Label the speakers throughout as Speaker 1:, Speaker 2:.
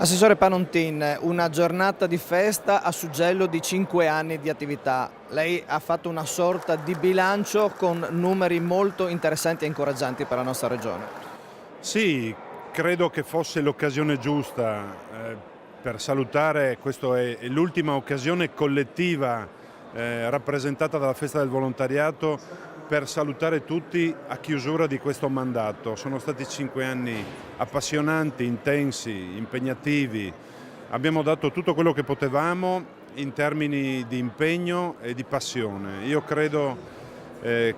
Speaker 1: Assessore Panontin, una giornata di festa a suggello di 5 anni di attività. Lei ha fatto una sorta di bilancio con numeri molto interessanti e incoraggianti per la nostra regione.
Speaker 2: Sì, credo che fosse l'occasione giusta per salutare. Questa è l'ultima occasione collettiva rappresentata dalla Festa del Volontariato per salutare tutti a chiusura di questo mandato. Sono stati 5 anni appassionanti, intensi, impegnativi. Abbiamo dato tutto quello che potevamo in termini di impegno e di passione. Io credo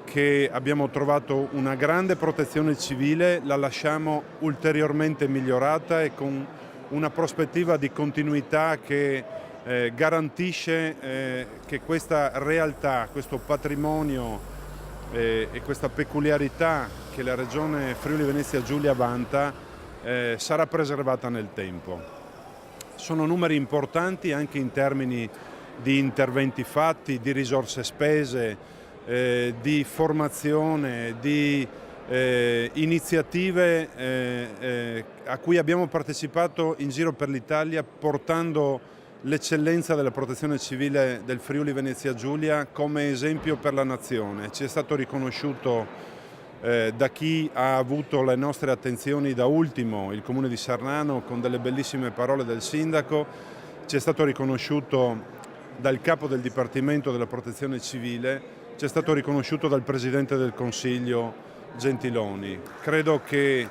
Speaker 2: che abbiamo trovato una grande protezione civile, la lasciamo ulteriormente migliorata e con una prospettiva di continuità che garantisce che questa realtà, questo patrimonio e questa peculiarità che la regione Friuli Venezia Giulia vanta sarà preservata nel tempo. Sono numeri importanti anche in termini di interventi fatti, di risorse spese, di formazione, di iniziative a cui abbiamo partecipato in giro per l'Italia, portando l'eccellenza della protezione civile del Friuli Venezia Giulia come esempio per la nazione. Ci è stato riconosciuto da chi ha avuto le nostre attenzioni, da ultimo il Comune di Sarnano con delle bellissime parole del sindaco, ci è stato riconosciuto dal capo del Dipartimento della Protezione Civile, ci è stato riconosciuto dal Presidente del Consiglio Gentiloni. Credo che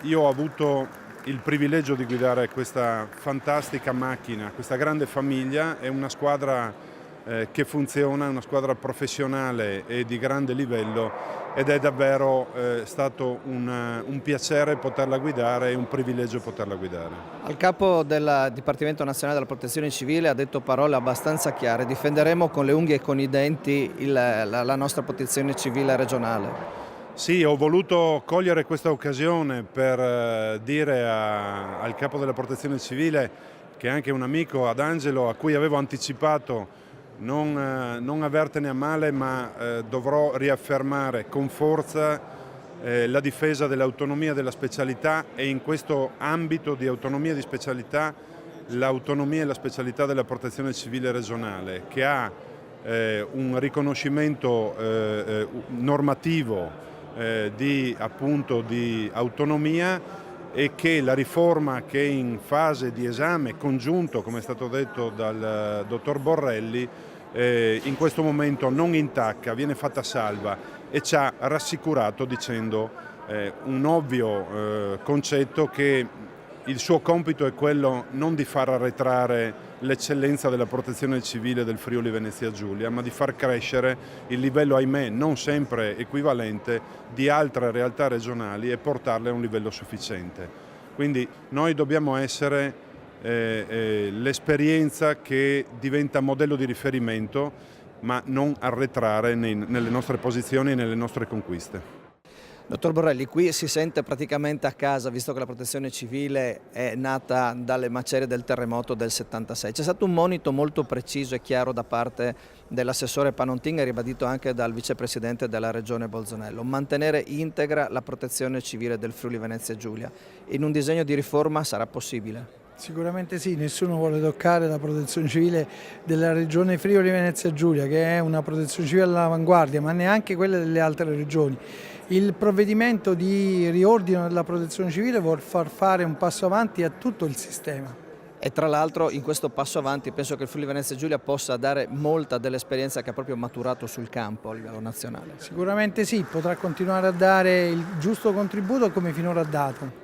Speaker 2: io ho avuto il privilegio di guidare questa fantastica macchina, questa grande famiglia. È una squadra che funziona, una squadra professionale e di grande livello, ed è davvero stato un piacere poterla guidare e un privilegio poterla guidare.
Speaker 1: Al capo del Dipartimento Nazionale della Protezione Civile ha detto parole abbastanza chiare: difenderemo con le unghie e con i denti la nostra protezione civile regionale.
Speaker 2: Sì, ho voluto cogliere questa occasione per dire al capo della Protezione Civile, che è anche un amico, ad Angelo, a cui avevo anticipato non avertene a male, ma dovrò riaffermare con forza la difesa dell'autonomia della specialità, e in questo ambito di autonomia di specialità l'autonomia e la specialità della Protezione Civile regionale, che ha un riconoscimento normativo di autonomia, e che la riforma, che è in fase di esame congiunto, come è stato detto dal dottor Borrelli, in questo momento non intacca, viene fatta salva, e ci ha rassicurato dicendo un ovvio concetto, che il suo compito è quello non di far arretrare l'eccellenza della protezione civile del Friuli Venezia Giulia, ma di far crescere il livello, ahimè non sempre equivalente, di altre realtà regionali e portarle a un livello sufficiente. Quindi noi dobbiamo essere l'esperienza che diventa modello di riferimento, ma non arretrare nelle nostre posizioni e nelle nostre conquiste.
Speaker 1: Dottor Borrelli, qui si sente praticamente a casa, visto che la protezione civile è nata dalle macerie del terremoto del 76. C'è stato un monito molto preciso e chiaro da parte dell'assessore Panontin, e ribadito anche dal vicepresidente della regione Bolzonello: mantenere integra la protezione civile del Friuli Venezia Giulia. In un disegno di riforma sarà possibile?
Speaker 3: Sicuramente sì, nessuno vuole toccare la protezione civile della regione Friuli Venezia Giulia, che è una protezione civile all'avanguardia, ma neanche quella delle altre regioni. Il provvedimento di riordino della protezione civile vuol far fare un passo avanti a tutto il sistema.
Speaker 1: E tra l'altro in questo passo avanti penso che il Friuli Venezia Giulia possa dare molta dell'esperienza che ha proprio maturato sul campo a livello nazionale.
Speaker 3: Sicuramente sì, potrà continuare a dare il giusto contributo come finora ha dato.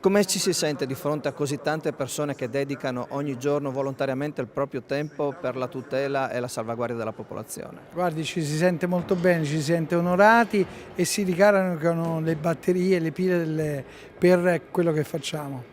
Speaker 1: Come ci si sente di fronte a così tante persone che dedicano ogni giorno volontariamente il proprio tempo per la tutela e la salvaguardia della popolazione?
Speaker 3: Guardi, ci si sente molto bene, ci si sente onorati e si ricaricano le batterie, le pile per quello che facciamo.